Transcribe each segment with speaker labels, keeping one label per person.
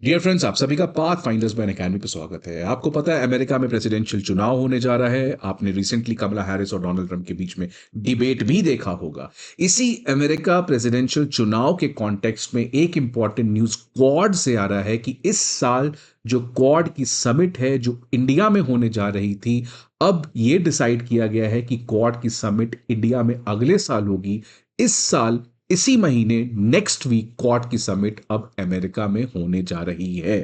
Speaker 1: Dear friends, आप सभी का पाथ फाइंडर्स बैन अकेडमी पे स्वागत है। आपको पता है अमेरिका में प्रेसिडेंशियल चुनाव होने जा रहा है। आपने रिसेंटली कमला हैरिस और डोनाल्ड ट्रंप के बीच में डिबेट भी देखा होगा। इसी अमेरिका प्रेसिडेंशियल चुनाव के कॉन्टेक्स्ट में एक इंपॉर्टेंट न्यूज क्वाड से आ रहा है कि इस साल जो क्वाड की समिट है जो इंडिया में होने जा रही थी, अब यह डिसाइड किया गया है कि क्वाड की समिट इंडिया में अगले साल होगी। इस साल इसी महीने नेक्स्ट वीक क्वाड की समिट अब अमेरिका में होने जा रही है।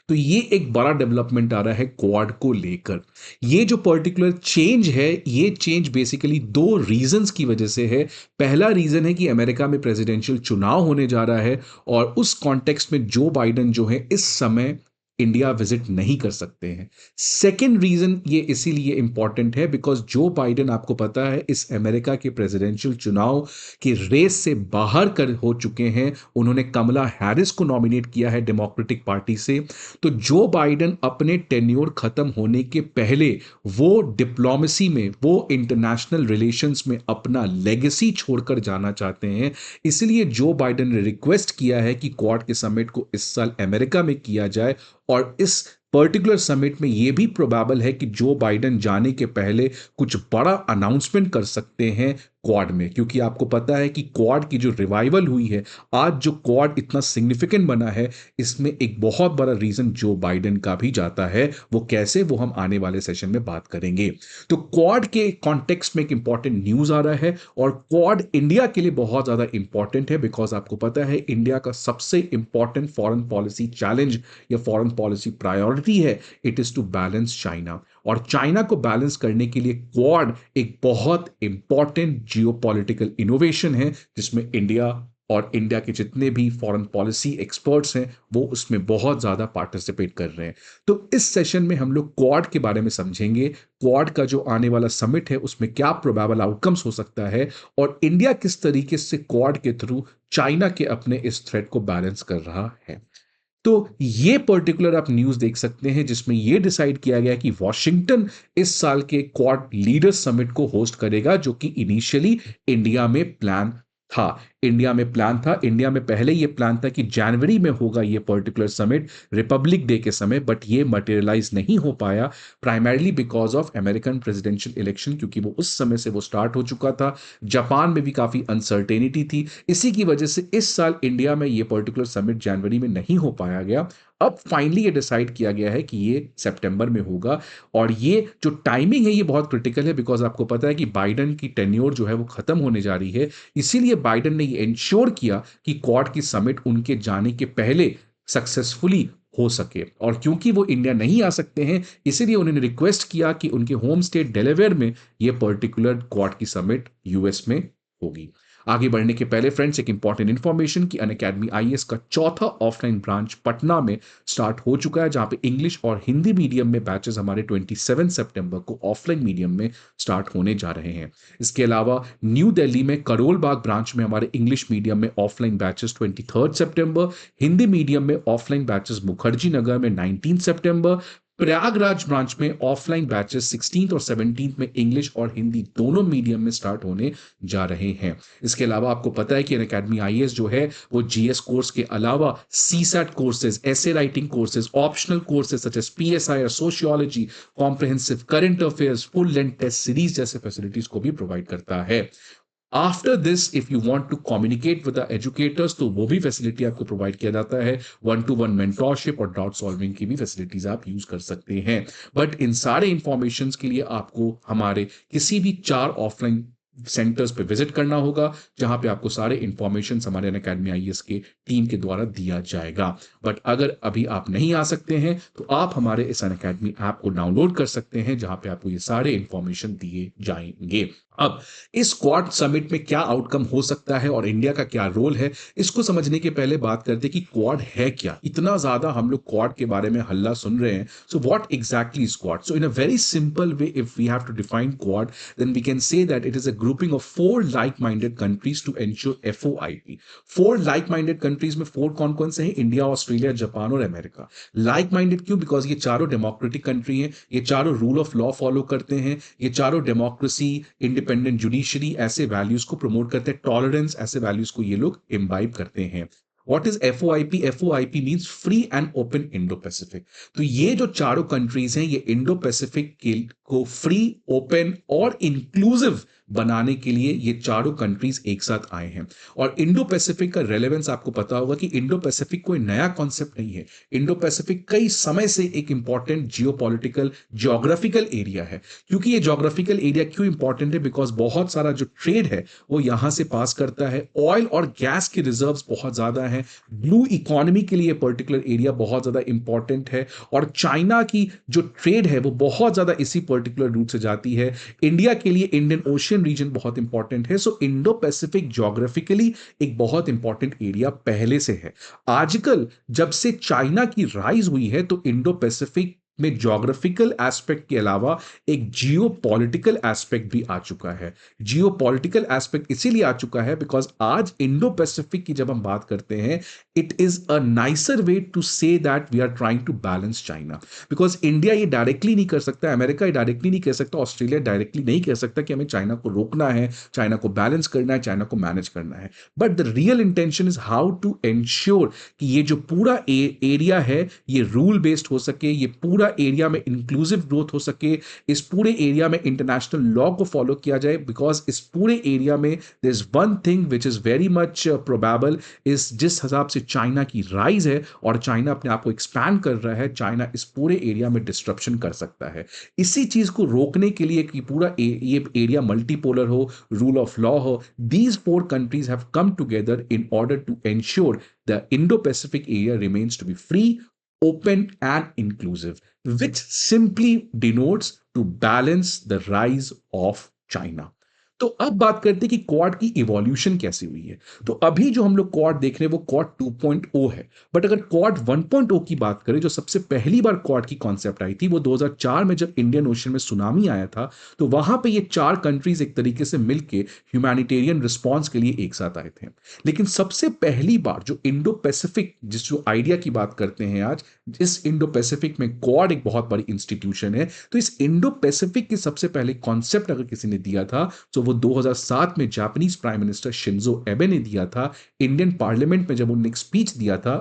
Speaker 1: तो ये एक बड़ा डेवलपमेंट आ रहा है क्वाड को लेकर। ये जो पर्टिकुलर चेंज है, ये चेंज बेसिकली दो रीजंस की वजह से है। पहला रीजन है कि अमेरिका में प्रेसिडेंशियल चुनाव होने जा रहा है और उस कॉन्टेक्स्ट में जो बाइडन जो है इस समय इंडिया विजिट नहीं कर सकते हैं। सेकेंड रीजन ये इसीलिए इंपॉर्टेंट है बिकॉज जो बाइडन, आपको पता है, इस अमेरिका के प्रेसिडेंशियल चुनाव के रेस से बाहर कर हो चुके हैं। उन्होंने कमला हैरिस को नॉमिनेट किया है डेमोक्रेटिक पार्टी से। तो जो बाइडन अपने टेन्योर खत्म होने के पहले वो डिप्लोमेसी में, वो इंटरनेशनल रिलेशंस में अपना लेगेसी छोड़कर जाना चाहते हैं। इसलिए जो बाइडन ने रिक्वेस्ट किया है कि क्वाड के समिट को इस साल अमेरिका में किया जाए और इस पर्टिकुलर समिट में यह भी प्रोबेबल है कि जो बाइडन जाने के पहले कुछ बड़ा अनाउंसमेंट कर सकते हैं क्वाड में, क्योंकि आपको पता है कि क्वाड की जो रिवाइवल हुई है, आज जो क्वाड इतना सिग्निफिकेंट बना है, इसमें एक बहुत बड़ा रीजन जो बाइडन का भी जाता है। वो कैसे, वो हम आने वाले सेशन में बात करेंगे। तो क्वाड के कॉन्टेक्स्ट में एक इंपॉर्टेंट न्यूज आ रहा है और क्वाड इंडिया के लिए बहुत ज्यादा इंपॉर्टेंट है बिकॉज आपको पता है इंडिया का सबसे इंपॉर्टेंट फॉरेन पॉलिसी चैलेंज या फॉरेन पॉलिसी प्रायोरिटी है, it is to balance China. और चाइना को बैलेंस करने के लिए क्वाड एक बहुत इंपॉर्टेंट जियोपॉलिटिकल इनोवेशन है जिसमें इंडिया और इंडिया के जितने भी फॉरेन पॉलिसी एक्सपर्ट्स हैं वो उसमें बहुत ज्यादा पार्टिसिपेट कर रहे हैं। तो इस सेशन में हम लोग क्वाड के बारे में समझेंगे। क्वाड का जो आने वाला समिट है उसमें क्या प्रोबेबल आउटकम्स हो सकता है और इंडिया किस तरीके से क्वाड के थ्रू चाइना के अपने इस थ्रेट को बैलेंस कर रहा है। तो ये पर्टिकुलर आप न्यूज देख सकते हैं जिसमें यह डिसाइड किया गया कि वॉशिंगटन इस साल के क्वाड लीडर्स समिट को होस्ट करेगा, जो कि इनिशियली इंडिया में प्लान था। इंडिया में पहले यह प्लान था कि जनवरी में होगा यह पर्टिकुलर समिट, रिपब्लिक डे के समय, बट ये मटेरियलाइज नहीं हो पाया primarily because of American presidential election, क्योंकि वो उस समय से वो स्टार्ट हो चुका था। जापान में भी काफी अनसर्टेनिटी थी। इसी की वजह से इस साल इंडिया में यह पर्टिकुलर समिट जनवरी में नहीं हो पाया गया। अब फाइनली ये डिसाइड किया गया है कि ये सितंबर में होगा। और ये जो टाइमिंग है ये बहुत क्रिटिकल है बिकॉज आपको पता है कि बाइडन की टेन्योर जो है वो खत्म होने जा रही है। इसीलिए बाइडन ने ये इंश्योर किया कि क्वाड की समिट उनके जाने के पहले सक्सेसफुली हो सके। और क्योंकि वो इंडिया नहीं आ सकते हैं, इसीलिए उन्होंने रिक्वेस्ट किया कि उनके होम स्टेट डेलावेयर में ये पर्टिकुलर क्वाड की समिट यूएस में होगी। आगे बढ़ने के पहले फ्रेंड्स एक इंपॉर्टेंट इंफॉर्मेशन कि अनअकैडमी आईएएस का चौथा ऑफलाइन ब्रांच पटना में स्टार्ट हो चुका है, जहां पे इंग्लिश और हिंदी मीडियम में बैचेस हमारे 27 सितंबर को ऑफलाइन मीडियम में स्टार्ट होने जा रहे हैं। इसके अलावा न्यू दिल्ली में करोल बाग ब्रांच में हमारे इंग्लिश मीडियम में ऑफलाइन बैचेस 23 सितंबर, हिंदी मीडियम में ऑफलाइन बैचेस मुखर्जी नगर में 19 सितंबर, प्रयागराज ब्रांच में ऑफलाइन बैचेस 16 और 17 में इंग्लिश और हिंदी दोनों मीडियम में स्टार्ट होने जा रहे हैं। इसके अलावा आपको पता है कि अनअकैडमी आईएएस जो है वो जीएस कोर्स के अलावा CSAT courses, essay writing courses, optional courses such as PSI और sociology, comprehensive current affairs, full length test series जैसे फैसिलिटीज को भी प्रोवाइड करता है। After this if you want to communicate with the educators तो वो भी फैसिलिटी आपको प्रोवाइड किया जाता है। 1-to-1 मेंटोरशिप और डाउट सॉल्विंग की भी फैसिलिटीज आप यूज कर सकते हैं। बट इन सारे इंफॉर्मेशन के लिए आपको हमारे किसी भी 4 ऑफलाइन सेंटर्स पे विजिट करना होगा, जहां पे आपको सारे इंफॉर्मेशन हमारे अनअकैडमी आईएएस के टीम के द्वारा दिया जाएगा। बट अगर अभी आप नहीं आ सकते हैं तो आप हमारे इस अनअकैडमी ऐप को डाउनलोड कर सकते हैं, जहां पे आपको ये सारे इंफॉर्मेशन दिए जाएंगे। अब इस क्वाड समिट में क्या आउटकम हो सकता है और इंडिया का क्या रोल है, इसको समझने के पहले बात करते हैं कि क्वाड है क्या। इतना ज्यादा हम लोग क्वाड के बारे में हल्ला सुन रहे हैं। So what exactly is Quad? So in a very simple way if we have to define Quad, then we can say that it is a grouping of 4 like minded countries to ensure FOIP. 4 like minded countries में 4 कौन कौन से हैं? India, Australia, Japan और America. Like minded क्यों? Because ये चारों democratic country हैं, ये चारों रूल ऑफ लॉ फॉलो करते हैं, ये चारों डेमोक्रेसी, इंडिपेंडेंट जुडिशरी ऐसे वैल्यूज को प्रमोट करते हैं, टॉलरेंस ऐसे वैल्यूज को ये लोग इम्बाइब करते हैं। What is FOIP? FOIP means free and open Indo Pacific. तो ये जो चारों कंट्रीज हैं, ये इंडो पैसिफिक के को फ्री, ओपन और इंक्लूसिव बनाने के लिए ये चारों कंट्रीज एक साथ आए हैं। और इंडो पैसिफिक का रेलेवेंस आपको पता होगा कि इंडो पैसिफिक कोई नया कॉन्सेप्ट नहीं है। इंडो पैसिफिक कई समय से एक इंपॉर्टेंट जियोपॉलिटिकल ज्योग्राफिकल एरिया है। क्योंकि ये ज्योग्राफिकल एरिया क्यों इंपॉर्टेंट है? बिकॉज बहुत सारा जो ट्रेड है वो यहां से पास करता है। ऑयल और गैस के रिजर्व्स बहुत ज्यादा हैं। ब्लू इकोनॉमी के लिए पर्टिकुलर एरिया बहुत ज्यादा इंपॉर्टेंट है। और चाइना की जो ट्रेड है वो बहुत ज्यादा इसी पर्टिकुलर रूट से जाती है। इंडिया के लिए इंडियन ओशियन रीजन बहुत इंपॉर्टेंट है। सो इंडो पैसिफिक ज्योग्राफिकली एक बहुत इंपॉर्टेंट एरिया पहले से है। आजकल जब से चाइना की राइज हुई है तो इंडो पैसिफिक में ज्योग्राफिकल एस्पेक्ट के अलावा एक जियो पॉलिटिकल एस्पेक्ट भी आ चुका है। जियो पॉलिटिकल एस्पेक्ट इसीलिए आ चुका है बिकॉज आज इंडो पैसिफिक की जब हम बात करते हैं, it is a nicer way to say that we are trying to balance China. Because India ये डायरेक्टली नहीं कर सकता, अमेरिका ये डायरेक्टली नहीं कह सकता, ऑस्ट्रेलिया डायरेक्टली नहीं कह सकता कि हमें चाइना को रोकना है, चाइना को बैलेंस करना है, चाइना को मैनेज करना है। But the real intention is how to ensure कि ये जो पूरा एरिया है ये रूल बेस्ड हो सके, ये पूरा एरिया में इंक्लूसिव ग्रोथ हो सके, इस पूरे एरिया में इंटरनेशनल लॉ को फॉलो किया जाए। बिकॉज इस पूरे एरिया में there is one thing which is very much probable, इस जिस हिसाब से चाइना की राइज है और चाइना अपने आप को एक्सपैंड कर रहा है, चाइना इस पूरे एरिया में डिस्ट्रप्शन कर सकता है। इसी चीज को रोकने के लिए कि पूरा ये एरिया मल्टीपोलर हो, रूल ऑफ लॉ हो, these four countries have come together in order to ensure the Indo Pacific area remains to be free, open and inclusive, which simply denotes to balance the rise of China. तो अब बात करते हैं कि quad की evolution कैसी हुई है। तो अभी जो हम लोग क्वाड देख रहे हैं वो क्वाड 2.0 है। बट अगर क्वाड 1.0 की बात करें, जो सबसे पहली बार क्वाड की कॉन्सेप्ट आई थी वो 2004 में जब इंडियन ओशन में सुनामी आया था, तो वहां पे ये चार कंट्रीज एक तरीके से मिलके ह्यूमैनिटेरियन रिस्पॉन्स के लिए एक साथ आए थे। लेकिन सबसे पहली बार जो इंडो पैसिफिक, जिस जो आइडिया की बात करते हैं आज, इस इंडो पैसिफिक में क्वाड एक बहुत बड़ी इंस्टीट्यूशन है। तो इस इंडो पैसिफिक की सबसे पहले कॉन्सेप्ट अगर किसी ने दिया था तो वो 2007 में जापानीज प्राइम मिनिस्टर शिंजो एबे ने दिया था। इंडियन पार्लियामेंट में जब उन्होंने एक स्पीच दिया था,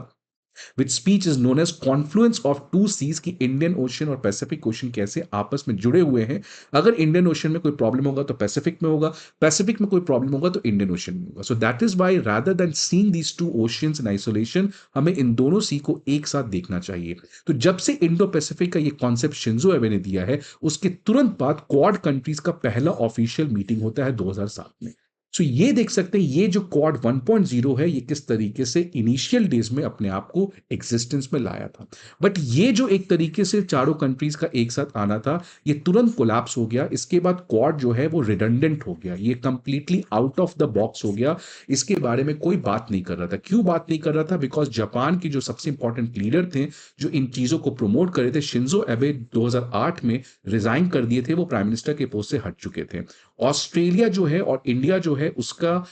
Speaker 1: which speech is known as confluence of two seas, की इंडियन ओशन और पैसिफिक ओशन कैसे आपस में जुड़े हुए हैं। अगर इंडियन ओशन में कोई प्रॉब्लम होगा तो पैसिफिक में होगा, पैसिफिक में कोई प्रॉब्लम होगा तो इंडियन ओशन में होगा। So that is why rather than seeing these two oceans in isolation, हमें इन दोनों सी को एक साथ देखना चाहिए। तो जब से इंडो पैसिफिक का ये कॉन्सेप्ट शिंजो एबे ने दिया है, उसके तुरंत बाद क्वाड कंट्रीज का पहला ऑफिशियल मीटिंग होता है 2007 में। सो ये देख सकते हैं ये जो क्वाड 1.0 है ये किस तरीके से इनिशियल डेज में अपने आप को एग्जिस्टेंस में लाया था। बट ये जो एक तरीके से चारों कंट्रीज का एक साथ आना था, ये तुरंत कोलैप्स हो गया। इसके बाद क्वाड जो है वो रिडंडेंट हो गया, ये completely out of the box हो गया। इसके बारे में कोई बात नहीं कर रहा था। क्यों बात नहीं कर रहा था? बिकॉज जापान के जो सबसे इंपॉर्टेंट लीडर थे जो इन चीजों को प्रमोट कर रहे थे, शिंजो एबे 2008 में रिजाइन कर दिए थे, वो प्राइम मिनिस्टर के पोस्ट से हट चुके थे। ऑस्ट्रेलिया जो है और इंडिया जो है उसका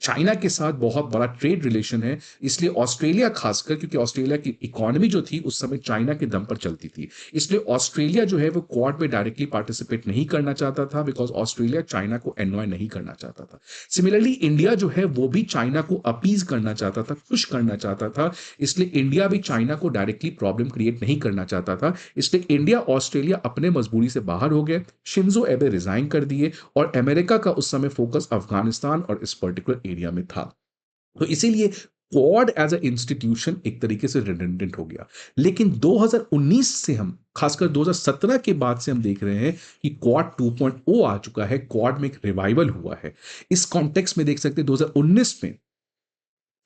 Speaker 1: चाइना के साथ बहुत बड़ा ट्रेड रिलेशन है। इसलिए ऑस्ट्रेलिया खासकर, क्योंकि ऑस्ट्रेलिया की इकोनॉमी जो थी उस समय चाइना के दम पर चलती थी, इसलिए ऑस्ट्रेलिया जो है वो क्वाड में डायरेक्टली पार्टिसिपेट नहीं करना चाहता था, बिकॉज ऑस्ट्रेलिया चाइना को एनॉय नहीं करना चाहता था। सिमिलरली इंडिया जो है वो भी चाइना को अपीज करना चाहता था, खुश करना चाहता था, इसलिए इंडिया भी चाइना को डायरेक्टली प्रॉब्लम क्रिएट नहीं करना चाहता था। इसलिए इंडिया ऑस्ट्रेलिया अपने मजबूरी से बाहर हो गए, शिंजो एबे रिजाइन कर दिए और अमेरिका का उस समय फोकस अफगानिस्तान और इस पर्टिकुलर एरिया में था। तो इसीलिए क्वाड एज अ इंस्टीट्यूशन एक तरीके से रिडंडेंट हो गया। लेकिन 2019 से हम, खासकर 2017 के बाद से हम देख रहे हैं कि क्वाड 2.0 आ चुका है, क्वाड में एक रिवाइवल हुआ है। इस कॉन्टेक्स्ट में देख सकते हैं 2019 में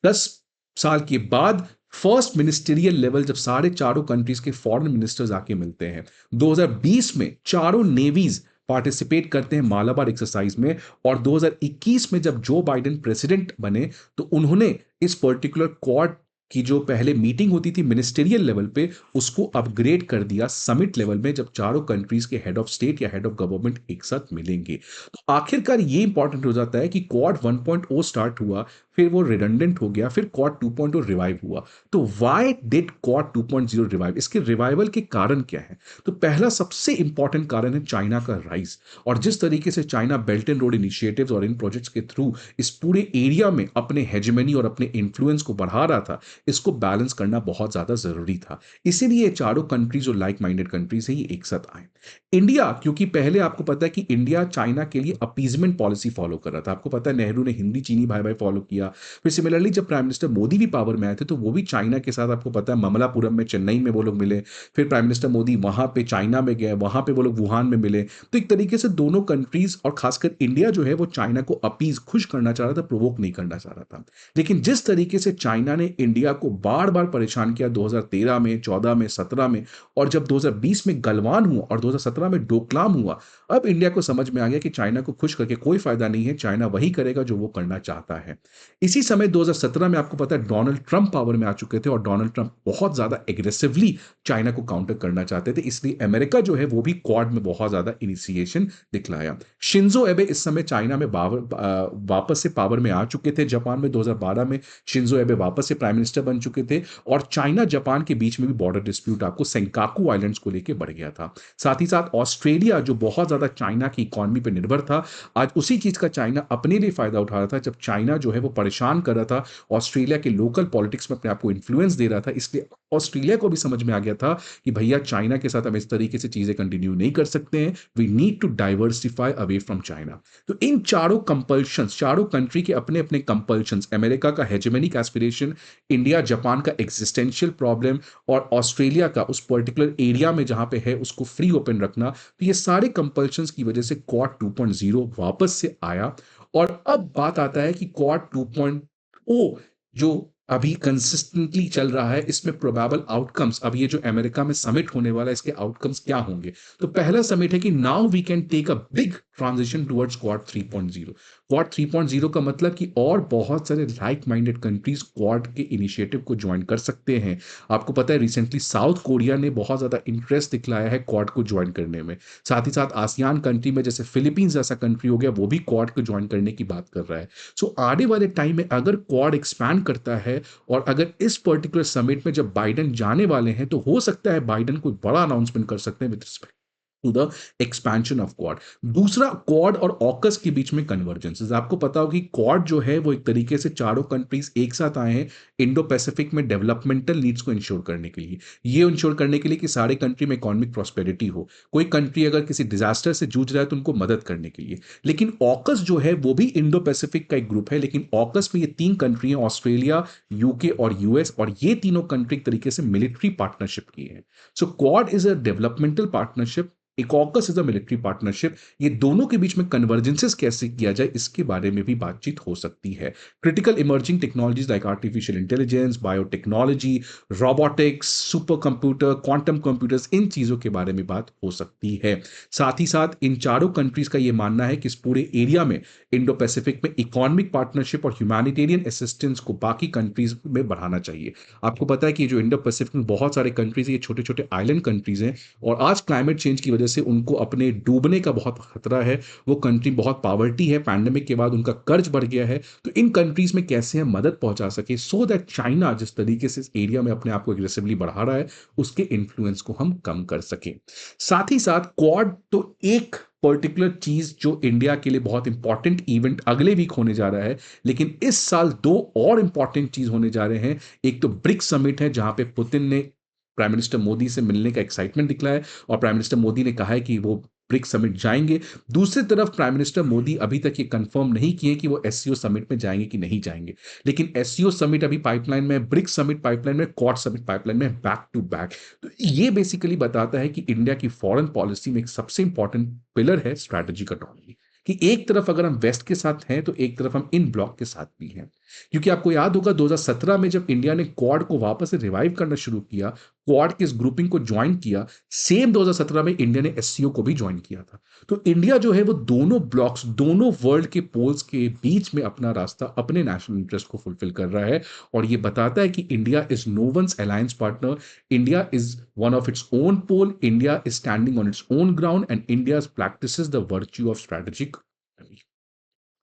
Speaker 1: 10 साल के बाद फर्स्ट मिनिस्टीरियल लेवल जब सारे चारों कंट्रीज के फॉरेन मिनिस्टर्स आके मिलते हैं। 2020 में चारों नेवीज पार्टिसिपेट करते हैं मालाबार एक्सरसाइज में, और 2021 में जब जो बाइडेन प्रेसिडेंट बने तो उन्होंने इस पर्टिकुलर क्वाड की जो पहले मीटिंग होती थी मिनिस्टेरियल लेवल पे, उसको अपग्रेड कर दिया समिट लेवल में, जब चारों कंट्रीज के हेड ऑफ स्टेट या हेड ऑफ गवर्नमेंट एक साथ मिलेंगे। तो आखिरकार ये इंपॉर्टेंट हो जाता है कि क्वाड 1.0 स्टार्ट हुआ फिर वो रिडंडेंट हो गया, फिर क्वाड 2.0 रिवाइव हुआ। तो व्हाई डिड क्वाड 2.0 रिवाइव? इसके रिवाइवल के कारण क्या है? तो पहला सबसे इंपॉर्टेंट कारण है चाइना का राइज। और जिस तरीके से China belt and road initiatives और इन प्रोजेक्ट्स के थ्रू इस पूरे एरिया में अपने हेजेमनी और अपने इन्फ्लुएंस को बढ़ा रहा था, इसको बैलेंस करना बहुत ज्यादा जरूरी था। इसीलिए ये चारों कंट्रीज जो लाइक माइंडेड कंट्रीज है, ये एक साथ आए। इंडिया, क्योंकि पहले आपको पता है कि इंडिया चाइना के लिए अपीजमेंट पॉलिसी फॉलो कर रहा था। आपको पता है नेहरू ने हिंदी चीनी भाई भाई फॉलो किया। फिर सिमिलरली जब प्राइम मिनिस्टर मोदी भी पावर में आए थे, तो वो भी चाइना के साथ, आपको पता है, ममलापुरम में, चेन्नई में वो लोग मिले। फिर प्राइम मिनिस्टर मोदी वहां पे चाइना में गए, वहां पे वो लोग वुहान में मिले। तो एक तरीके से दोनों कंट्रीज और खासकर इंडिया जो है वो चाइना को अपीज, खुश करना चाह रहा था, प्रोवोक नहीं करना चाह रहा था। लेकिन जिस तरीके से चाइना ने इंडिया को बार बार परेशान किया 2013 में, 14 में, 17 में, और जब 2020 में गलवान हुआ और 2017 में डोकलाम हुआ, अब इंडिया को समझ में आ गया कि चाइना को खुश करके कोई फायदा नहीं है, चाइना वही करेगा जो वो करना चाहता है। इसी समय 2017 में आपको पता है डोनाल्ड ट्रंप पावर में आ चुके थे, और डोनाल्ड ट्रंप बहुत ज्यादा एग्रेसिवली चाइना को काउंटर करना चाहते थे। इसलिए अमेरिका जो है वो भी क्वाड में बहुत ज्यादा इनिशिएशन दिखलाया। शिंजो एबे इस समय चाइना में वापस से पावर में आ चुके थे। जापान में 2012 में शिंजो एबे वापस से प्राइम मिनिस्टर बन चुके थे। और चाइना जापान के बीच में भी बॉर्डर डिस्प्यूट आपको सेंकाकू आइलैंड्स को लेकर बढ़ गया था। साथ ही साथ ऑस्ट्रेलिया, जो बहुत ज्यादा चाइना की इकोनॉमी पर निर्भर था, आज उसी चीज का चाइना अपने लिए फायदा उठा रहा था। जब चाइना जो है वो परेशान कर रहा था, ऑस्ट्रेलिया के लोकल पॉलिटिक्स में अपने आप को इन्फ्लुएंस दे रहा था, इसलिए ऑस्ट्रेलिया को भी समझ में आ गया था कि भैया चाइना के साथ हम इस तरीके से चीजें कंटिन्यू नहीं कर सकते हैं, we need to diversify away from China. तो इन चारों कंपल्शंस, चारों कंट्री के अपने अपने कंपल्शंस, अमेरिका का हेजेमनिक एस्पिरेशन, इंडिया जापान का एग्जिस्टेंशियल प्रॉब्लम, और ऑस्ट्रेलिया का उस पर्टिकुलर एरिया में जहां पे है उसको फ्री ओपन रखना, तो ये सारे कंपल्शंस की वजह से क्वाड 2.0 वापस से आया। और अब बात आता है कि क्वाड 2.0 जो अभी कंसिस्टेंटली चल रहा है, इसमें प्रोबेबल आउटकम्स, अब ये जो अमेरिका में समिट होने वाला है, इसके आउटकम्स क्या होंगे? तो पहला समिट है कि now we can take a big transition towards Quad 3.0। Quad 3.0 का मतलब कि और बहुत सारे लाइक माइंडेड कंट्रीज क्वाड के इनिशिएटिव को ज्वाइन कर सकते हैं। आपको पता है रिसेंटली साउथ कोरिया ने बहुत ज्यादा इंटरेस्ट दिखलाया है क्वाड को ज्वाइन करने में। साथ ही साथ आसियान कंट्री में जैसे फिलीपींस जैसा कंट्री हो गया, वो भी क्वाड को ज्वाइन करने की बात कर रहा है। सो आने वाले टाइम में अगर क्वाड एक्सपैंड करता है, और अगर इस पर्टिकुलर समिट में जब बाइडेन जाने वाले हैं, तो हो सकता है बाइडेन कोई बड़ा अनाउंसमेंट कर सकते हैं with respect to the expansion of Quad. दूसरा, क्वाड और ऑकस के बीच में कन्वर्जेंस। आपको पता होगा कि क्वाड जो है वो एक तरीके से चारों कंट्रीज एक साथ आए हैं इंडो पैसिफिक में डेवलपमेंटल नीड्स को इंश्योर करने के लिए। ये इंश्योर करने के लिए कि सारे कंट्री में इकोनॉमिक प्रॉस्पेरिटी हो, कोई कंट्री अगर किसी डिजास्टर से जूझ रहा है तो उनको मदद करने के लिए। लेकिन ऑकस जो है वो भी इंडो पैसिफिक का एक ग्रुप है, लेकिन ऑकस में ये तीन कंट्री हैं, ऑस्ट्रेलिया, यूके और यूएस, और ये तीनों कंट्री एक तरीके से मिलिट्री पार्टनरशिप की है। So Quad is a developmental partnership, AUKUS is a military partnership. ये दोनों के बीच में कन्वर्जेंसेस कैसे किया जाए, इसके बारे में भी बातचीत हो सकती है। Critical emerging technologies like artificial intelligence, biotechnology, robotics, super computer, quantum computers, इन चीजों के बारे में बात हो सकती है। साथ ही साथ इन चारों कंट्रीज का यह मानना है कि इस पूरे एरिया में, इंडो पैसिफिक में, इकोनॉमिक पार्टनरशिप और ह्यूमैनिटेरियन असिस्टेंस को बाकी कंट्रीज में बढ़ाना चाहिए। आपको पता है कि जो इंडो पैसिफिक में बहुत सारे कंट्रीज है, ये छोटे छोटे आइलैंड कंट्रीज हैं, और आज क्लाइमेट चेंज की वजह से उनको अपने डूबने का बहुत खतरा है। वो कंट्री बहुत पावर्टी है, पैंडेमिक के बाद उनका कर्ज बढ़ गया है। तो इन कंट्रीज में कैसे हम मदद पहुंचा सके, सो दैट चाइना जिस तरीके से इस एरिया में अपने आप को एग्रेसिवली बढ़ा रहा है, उसके इन्फ्लुएंस को हम कम कर सके। साथ ही साथ क्वाड तो एक पर्टिकुलर चीज जो इंडिया के लिए बहुत इंपॉर्टेंट इवेंट अगले वीक होने जा रहा है, लेकिन इस साल दो और इंपॉर्टेंट चीज होने जा रहे हैं। एक तो ब्रिक्स समिट है, जहां पे पुतिन ने प्राइम मिनिस्टर मोदी से मिलने का एक्साइटमेंट दिखलाया है, और प्राइम मिनिस्टर मोदी ने कहा है कि वो ब्रिक्स समिट जाएंगे। दूसरी तरफ प्राइम मिनिस्टर मोदी अभी तक ये कंफर्म नहीं किए कि वो एससीओ समिट में जाएंगे कि नहीं जाएंगे। लेकिन एससीओ समिट अभी पाइपलाइन में, ब्रिक्स समिट पाइपलाइन में, क्वाड समिट पाइपलाइन में, बैक टू बैक। तो ये बेसिकली बताता है कि इंडिया की फॉरेन पॉलिसी में एक सबसे इंपॉर्टेंट पिलर है स्ट्रैटेजिक ऑटोनॉमी, कि एक तरफ अगर हम वेस्ट के साथ हैं, तो एक तरफ हम इन ब्लॉक के साथ भी हैं। क्योंकि आपको याद होगा 2017 में जब इंडिया ने क्वाड को वापस से रिवाइव करना शुरू किया, क्वाड की इस ग्रुपिंग को ज्वाइन किया, सेम 2017 में इंडिया ने एससीओ को भी ज्वाइन किया था। तो इंडिया जो है वो दोनों ब्लॉक्स, दोनों वर्ल्ड के पोल्स के बीच में अपना रास्ता, अपने नेशनल इंटरेस्ट को फुलफिल कर रहा है। और ये बताता है कि India is no one's alliance partner, India is one of its own pole, India is standing on its own ground, and India practices the virtue of strategic.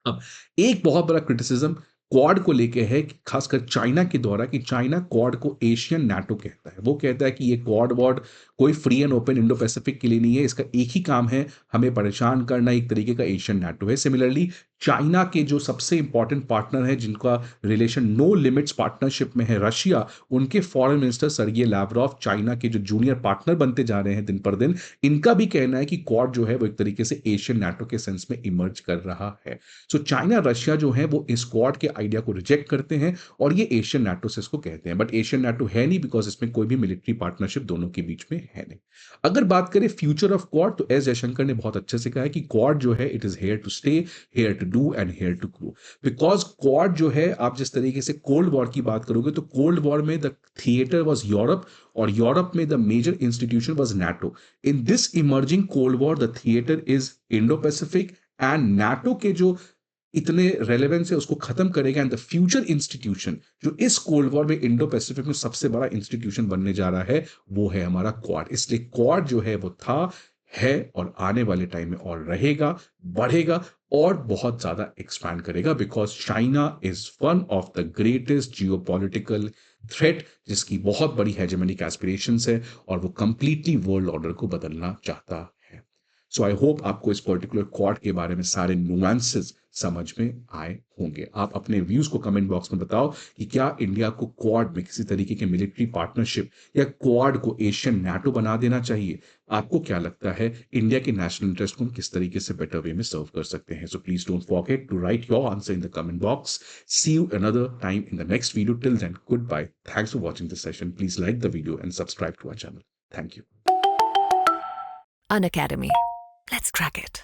Speaker 1: अब एक बहुत बड़ा क्रिटिसिज्म क्वाड को लेके है कि खासकर चाइना के द्वारा कि चाइना क्वाड को एशियन नाटो कहता है। वो कहता है कि ये क्वाड वॉड कोई free and open Indo Pacific के लिए नहीं है, इसका एक ही काम है, हमें परेशान करना, एक तरीके का एशियन नाटो है। सिमिलरली चाइना के जो सबसे इंपॉर्टेंट पार्टनर है जिनका रिलेशन नो लिमिट्स पार्टनरशिप में है, रशिया, उनके फॉरेन मिनिस्टर सर्गे लैवरॉव चाइना के जो जूनियर पार्टनर बनते जा रहे हैं दिन पर दिन, इनका भी कहना है कि क्वाड जो है वो एक तरीके से एशियन नाटो के सेंस में इमर्ज कर रहा है। सो चाइना रशिया जो है वो इस क्वाड के आइडिया को रिजेक्ट करते हैं और ये एशियन नाटो से इसको कहते हैं, बट एशियन नाटो है नहीं बिकॉज इसमें कोई भी मिलिट्री पार्टनरशिप दोनों के बीच में है नहीं। अगर बात करें फ्यूचर ऑफ क्वाड, तो एस जयशंकर ने बहुत अच्छे से कहा है कि क्वाड जो है it is here to stay, here to do and here to grow. Because Quad जो है, आप जिस तरीके से कोल्ड वॉर की बात करोगे तो कोल्ड वॉर में द थिएटर वॉज यूरोप और यूरोप में the major institution was NATO. In this emerging cold war the theatre is Indo Pacific and NATO के जो इतने रेलेवेंस है उसको खत्म करेगा एंड द फ्यूचर इंस्टीट्यूशन जो इस कोल्ड वॉर में इंडो पैसिफिक में सबसे बड़ा इंस्टीट्यूशन बनने जा रहा है वो है हमारा क्वाड। इसलिए क्वाड जो है वो था, है और आने वाले टाइम में और रहेगा, बढ़ेगा और बहुत ज्यादा एक्सपैंड करेगा because China is one of the greatest geopolitical threat जिसकी बहुत बड़ी हेजेमनिक एस्पिरेशंस है और वो कंप्लीटली वर्ल्ड ऑर्डर को बदलना चाहता है। सो आई होप आपको इस पर्टिकुलर क्वाड के बारे में सारे नुआंसेस समझ में आए होंगे। आप अपने व्यूज को कमेंट बॉक्स में बताओ कि क्या इंडिया को क्वाड में किसी तरीके के मिलिट्री पार्टनरशिप या क्वाड को एशियन नाटो बना देना चाहिए। आपको क्या लगता है इंडिया के नेशनल इंटरेस्ट को हम किस तरीके से बेटर वे में सर्व कर सकते हैं? So please don't forget to write your answer in the comment box. See you another time in the next video. Till then good bye. Thanks for watching this session. Please like the video and subscribe to our channel. Thank you.
Speaker 2: An Academy. Let's crack it.